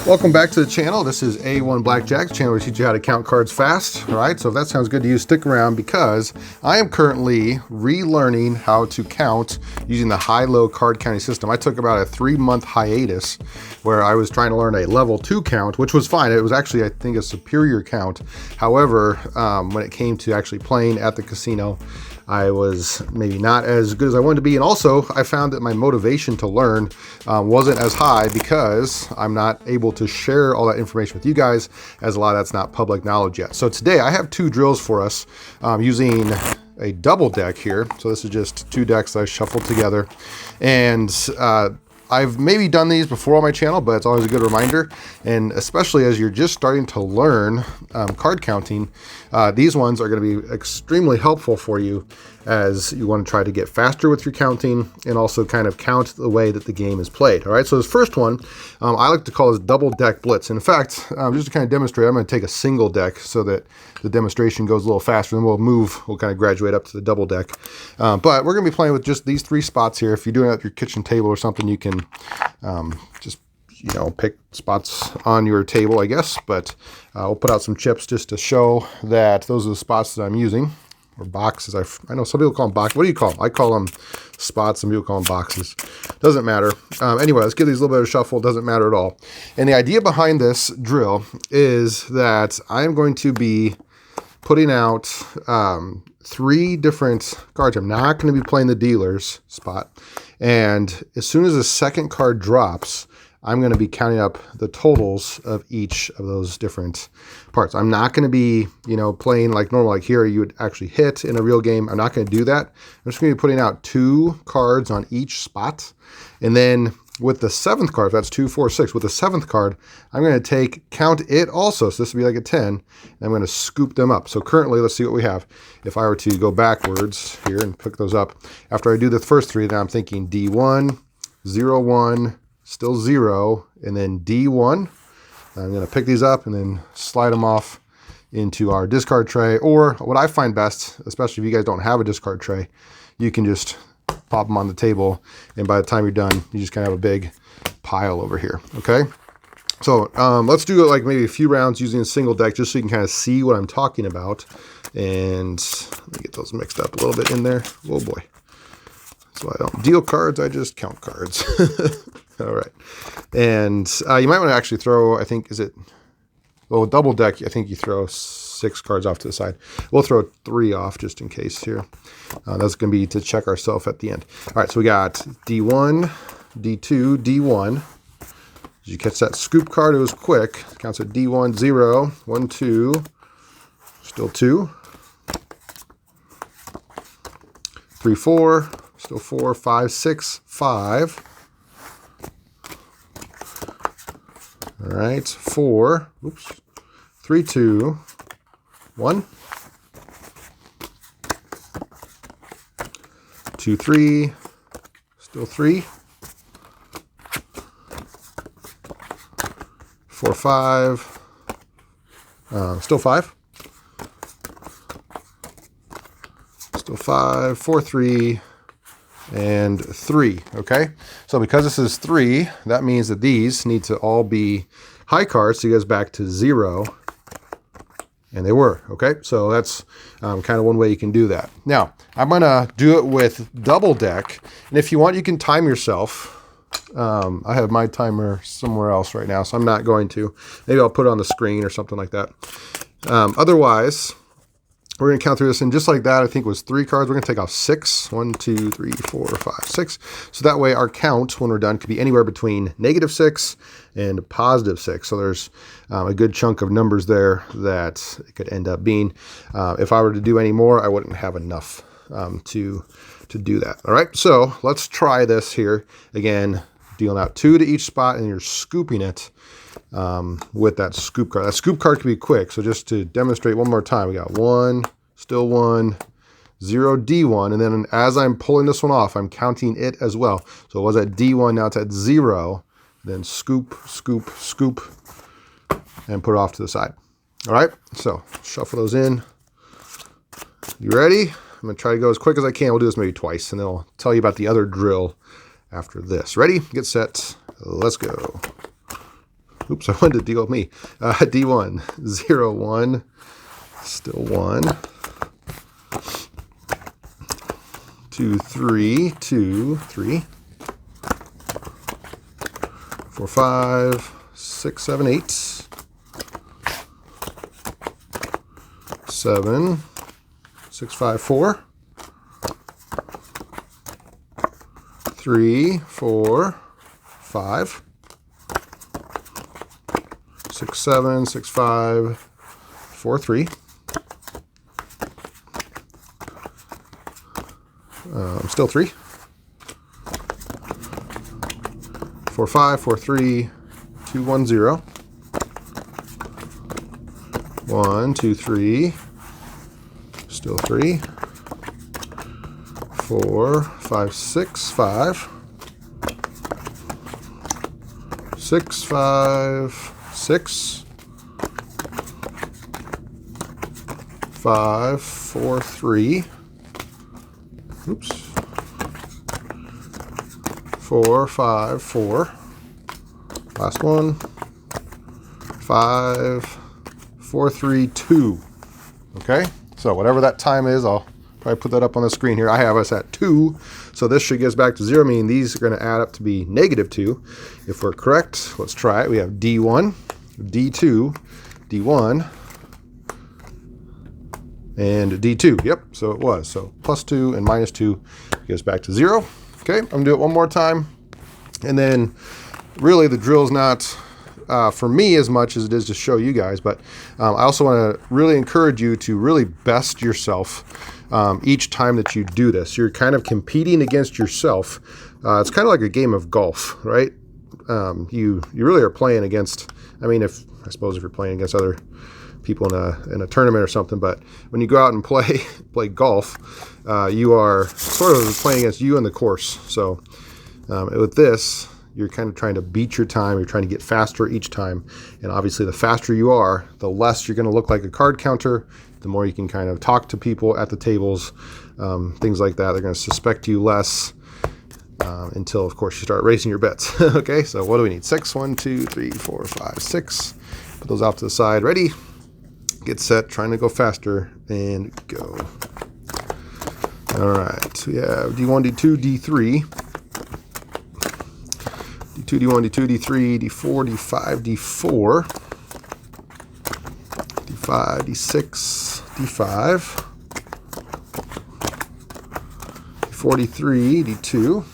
Welcome back to the channel. This is A1 Blackjack, the channel where we teach you how to count cards fast. All right, so if that sounds good to you, stick around because I am currently relearning how to count using the high-low card counting system. I took about a 3-month hiatus where I was trying to learn a level 2 count, which was fine. It was actually, I think, a superior count. However, when it came to actually playing at the casino, I was maybe not as good as I wanted to be. And also, I found that my motivation to learn wasn't as high because I'm not able to share all that information with you guys, as a lot of that's not public knowledge yet. So today I have 2 drills for us using a double deck here. So this is just 2 decks I shuffled together. And I've maybe done these before on my channel, but it's always a good reminder. And especially as you're just starting to learn card counting, these ones are going to be extremely helpful for you as you want to try to get faster with your counting and also kind of count the way that the game is played. All right, so this first one, I like to call this double deck blitz. In fact, just to kind of demonstrate, I'm going to take a single deck so that the demonstration goes a little faster, and we'll kind of graduate up to the double deck. But we're going to be playing with just these 3 spots here. If you're doing it at your kitchen table or something, you can just pick spots on your table, I guess. But we'll put out some chips just to show that those are the spots that I'm using. Or boxes. I know some people call them boxes. What do you call them? I call them spots. Some people call them boxes. Doesn't matter. Anyway, let's give these a little bit of a shuffle. Doesn't matter at all. And the idea behind this drill is that I am going to be putting out 3 different cards. I'm not going to be playing the dealer's spot. And as soon as the second card drops, I'm going to be counting up the totals of each of those different parts. I'm not going to be, playing like normal, like here you would actually hit in a real game. I'm not going to do that. I'm just going to be putting out 2 cards on each spot. And then with the 7th card, that's 2, 4, 6. With the 7th card, I'm going to count it also. So this would be like a 10. And I'm going to scoop them up. So currently, let's see what we have. If I were to go backwards here and pick those up, after I do the first 3, then I'm thinking D1, 0, 1, still 0, and then D1. I'm going to pick these up and then slide them off into our discard tray. Or what I find best, especially if you guys don't have a discard tray, you can just pop them on the table, and by the time you're done, you just kind of have a big pile over here, okay? So let's do it like maybe a few rounds using a single deck just so you can kind of see what I'm talking about. And let me get those mixed up a little bit in there. Oh boy. So I don't deal cards, I just count cards. All right. And you might want to actually throw, I think, double deck, I think you throw 6 cards off to the side. We'll throw 3 off just in case here. That's going to be to check ourselves at the end. All right, so we got D1, D2, D1. Did you catch that scoop card? It was quick. Counts at D1, 0, 1, 2, still 2. 3, 4, still 4, 5, 6, 5. All right, 4, oops, 3, 2, 1, 2, 3, still 3, 4, 5, still 5, still 5, 4, 3, and 3, okay? So because this is 3, that means that these need to all be high cards to get us back to 0, and they were, okay? So that's kind of one way you can do that. Now, I'm gonna do it with double deck, and if you want, you can time yourself. I have my timer somewhere else right now, so I'm not going to. Maybe I'll put it on the screen or something like that. Otherwise, we're going to count through this, and just like that, I think it was 3 cards. We're going to take off 6. 1, 2, 3, 4, 5, 6. So that way our count, when we're done, could be anywhere between -6 and +6. So there's a good chunk of numbers there that it could end up being. If I were to do any more, I wouldn't have enough to do that. All right, so let's try this here. Again, dealing out 2 to each spot, and you're scooping it with that scoop card. That scoop card can be quick, so just to demonstrate one more time, we got 1, still 1, 0, D1, and then as I'm pulling this one off, I'm counting it as well. So it was at D1, now it's at 0, then scoop, scoop, scoop, and put it off to the side. All right, so shuffle those in. You ready? I'm going to try to go as quick as I can. We'll do this maybe twice, and then I'll tell you about the other drill after this. Ready? Get set. Let's go. Oops, I wanted to deal with me. D1, 0, 1, still 1. 2, 3, 2, 3. 4, 5, 6, 7, 8. 7, 6, 5, 4. 3, 4, 5. 6, 7, 6, 5, 4, 3. Still 3. 4, 5, 4, 3, 2, 1, 0. 1, 2, 3. Still 3. 4, 5, 6, 5. 6, 5, 6. 5, 4, 3. Oops. 4, 5, 4. Last one. 5, 4, 3, 2. Okay, so whatever that time is, I'll probably put that up on the screen here. I have us at 2, so this should get us back to 0, meaning these are going to add up to be -2. If we're correct, let's try it. We have D1, D2, D1, and D2. Yep, so it was. So +2 and -2 gets back to 0. Okay, I'm going to do it one more time. And then really the drill is not for me as much as it is to show you guys, but I also want to really encourage you to really best yourself each time that you do this. You're kind of competing against yourself. It's kind of like a game of golf, right? You really are playing against, I suppose if you're playing against other people in a tournament or something, but when you go out and play golf, you are sort of playing against you and the course. So with this, you're kind of trying to beat your time. You're trying to get faster each time. And obviously the faster you are, the less you're going to look like a card counter, the more you can kind of talk to people at the tables, things like that. They're going to suspect you less until, of course, you start racing your bets. Okay, so what do we need? 6, 1, 2, 3, 4, 5, 6. Put those off to the side. Ready? Get set. Trying to go faster. And go. All right. We have D1, D2, D3. D2, D1, D2, D3, D4, D5, D4. D5, D6, D5. D4, D3, D2.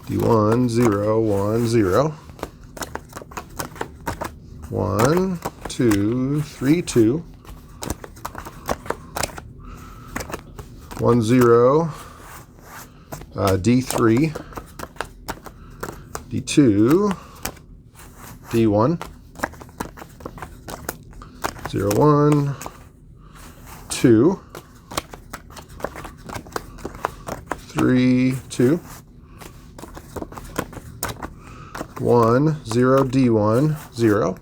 D1, 0, 1, 0. 1, 2, 3, 2. 1, 0. D3. D2, D1, 0, 1, 2, 3, 2, 1, 0, D1, 0,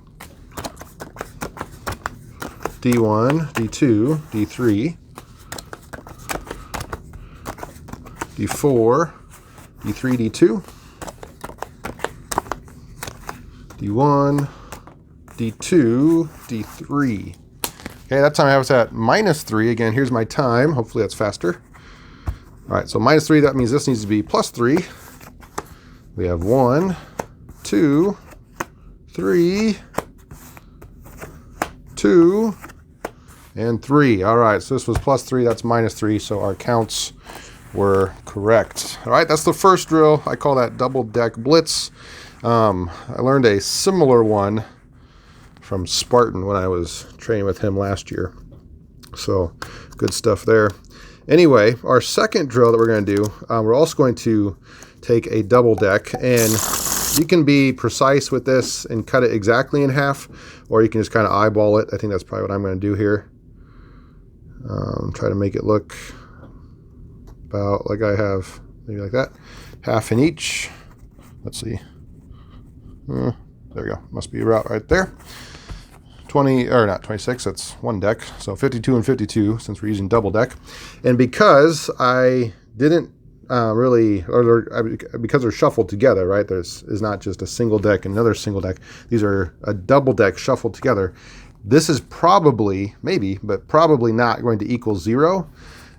D1, D2, D3, D4, D3, D2, D1, D2, D3. Okay, that time I was at -3. Again, here's my time. Hopefully that's faster. All right, so -3, that means this needs to be +3. We have 1, 2, 3, 2, and 3. All right, so this was +3, that's -3, so our counts were correct. All right, that's the first drill. I call that double deck blitz. I learned a similar one from Spartan when I was training with him last year. So good stuff there. Anyway, our second drill that we're going to do, we're also going to take a double deck, and you can be precise with this and cut it exactly in half, or you can just kind of eyeball it. I think that's probably what I'm going to do here. Try to make it look about like I have, maybe like that, half in each. Let's see. There we go. Must be about right there. 20, or not 26, that's one deck. So 52 and 52, since we're using double deck. And because I really, because they're shuffled together, right? There's is not just a single deck and another single deck. These are a double deck shuffled together. This is probably, maybe, but probably not going to equal 0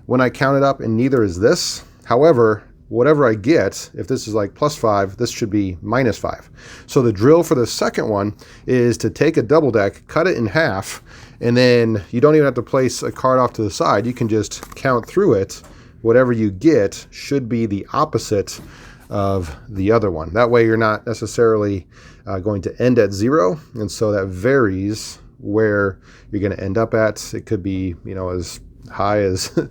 when I count it up, and neither is this. However, whatever I get, if this is like +5, this should be -5. So the drill for the second one is to take a double deck, cut it in half, and then you don't even have to place a card off to the side. You can just count through it. Whatever you get should be the opposite of the other one. That way you're not necessarily going to end at 0, and so that varies where you're going to end up at. It could be, you know, as high as it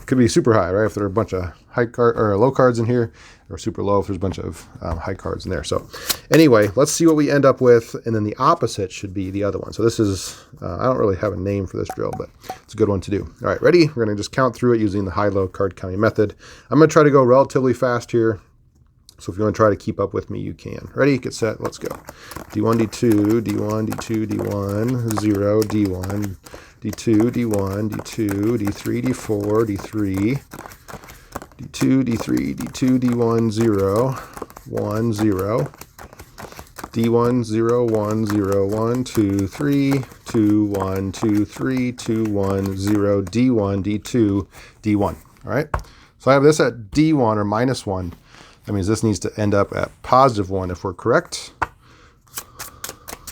could be super high, right? If there are a bunch of high card or low cards in here, or super low if there's a bunch of high cards in there. So anyway, let's see what we end up with, and then the opposite should be the other one. So this is, I don't really have a name for this drill, but it's a good one to do. All right, ready? We're going to just count through it using the high-low card counting method. I'm going to try to go relatively fast here. So if you want to try to keep up with me, you can. Ready, get set, let's go. D1, D2, D1, D2, D1, 0, D1, D2, D1, D2, D3, D4, D3, D2, D3, D2, D1, 0, 1, 0, D1, 0, 1, 0, 1, 2, 3, 2, 1, 2, 3, 2, 1, 0, D1, D2, D1. All right, so I have this at D1 or -1. That means this needs to end up at +1 if we're correct.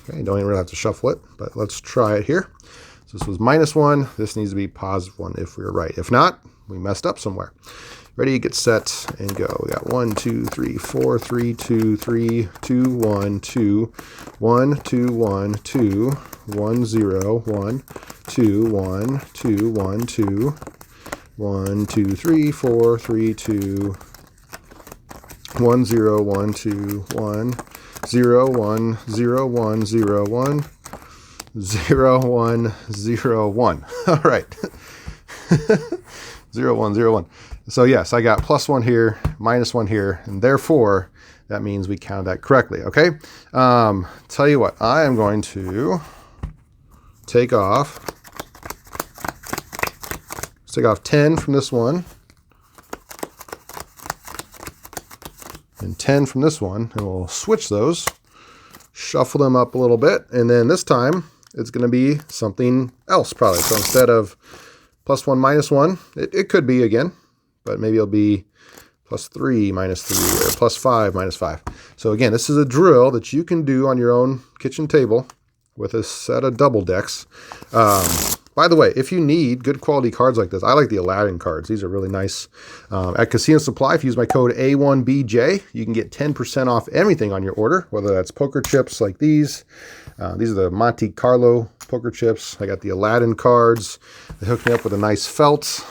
Okay, don't even really have to shuffle it, but let's try it here. So this was -1. This needs to be +1 if we're right. If not, we messed up somewhere. Ready, get set, and go. We got 1, 2, 3, 4, 3, 2, 3, 2, 1, 2, 1, 2, 1, 2, 1, 0, 1, 2, 1, 2, 1, 2, 1, 2, 3, 4, 3, 2, 1, 0, 1, 2, 1, 0, 1, 0, 1, 0, 1, 0, 1, 0, 1. All right. 0, 1, 0, 1. So yes, I got +1 here, -1 here, and therefore that means we count that correctly, okay? Tell you what, I am going to take off 10 from this one, and 10 from this one, and we'll switch those, shuffle them up a little bit, and then this time it's going to be something else probably. So instead of +1, -1, it could be again, but maybe it'll be +3, -3, or +5, -5. So again, this is a drill that you can do on your own kitchen table with a set of double decks. By the way, if you need good quality cards like this, I like the Aladdin cards. These are really nice. At Casino Supply, if you use my code A1BJ, you can get 10% off everything on your order, whether that's poker chips like these. These are the Monte Carlo poker chips. I got the Aladdin cards. They hooked me up with a nice felt.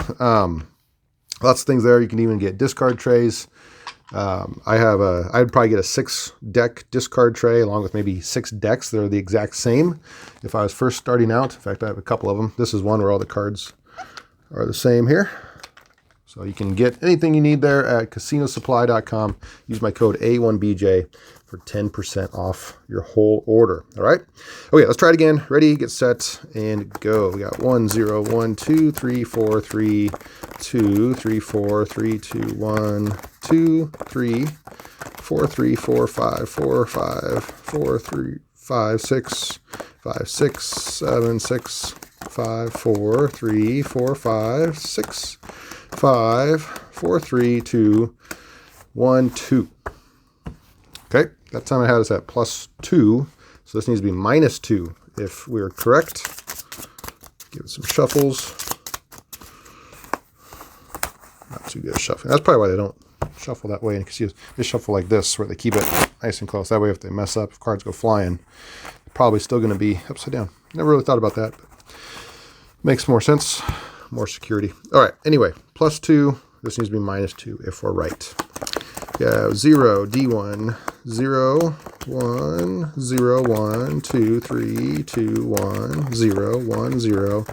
Lots of things there. You can even get discard trays. I'd probably get a 6-deck discard tray along with maybe 6 decks that are the exact same if I was first starting out. In fact, I have a couple of them. This is one where all the cards are the same here. So you can get anything you need there at casinosupply.com. Use my code A1BJ for 10% off your whole order. All right. Okay, let's try it again. Ready, get set, and go. We got 1, 0, 1, 2, 3, 4, 3, 2, 3, 4, 3, 2, 1, 2, 3, 4, 3, 4, 5, 4, 5, 4, 3, 5, 6, 5, 6, 7, 6, 5, 4, 3, 4, 5, 6, 5, 4, 3, 2, 1, 2. Okay, that time I had us at +2, so this needs to be -2 if we're correct. Give it some shuffles. Not too good at shuffling. That's probably why they don't shuffle that way in casinos. They shuffle like this, where they keep it nice and close. That way if they mess up, if cards go flying, they're probably still going to be upside down. Never really thought about that, but makes more sense, more security. All right, anyway, +2. This needs to be -2 if we're right. Yeah, 0, D1, 0, 1, 0, 1, 2, 3, 2, 1, 0, 1, 0,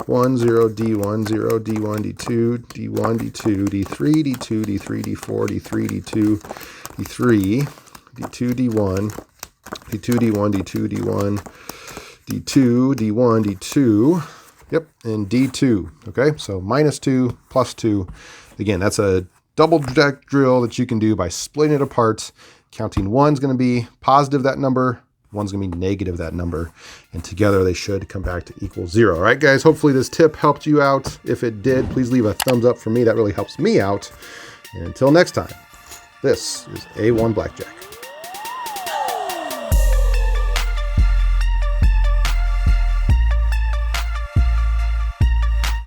1, 0, D1, 0, D1, D2, D1, D2, D3, D2, D3, D4, D3, D2, D3, D2, D1, D2, D1, D2, D1, D2, D1, D2, yep, and D2, okay? So -2, +2. Again, that's a double deck drill that you can do by splitting it apart. Counting one's going to be positive that number, one's going to be negative that number, and together they should come back to equal 0. All right, guys, hopefully this tip helped you out. If it did, please leave a thumbs up for me. That really helps me out. And until next time, this is A1 Blackjack.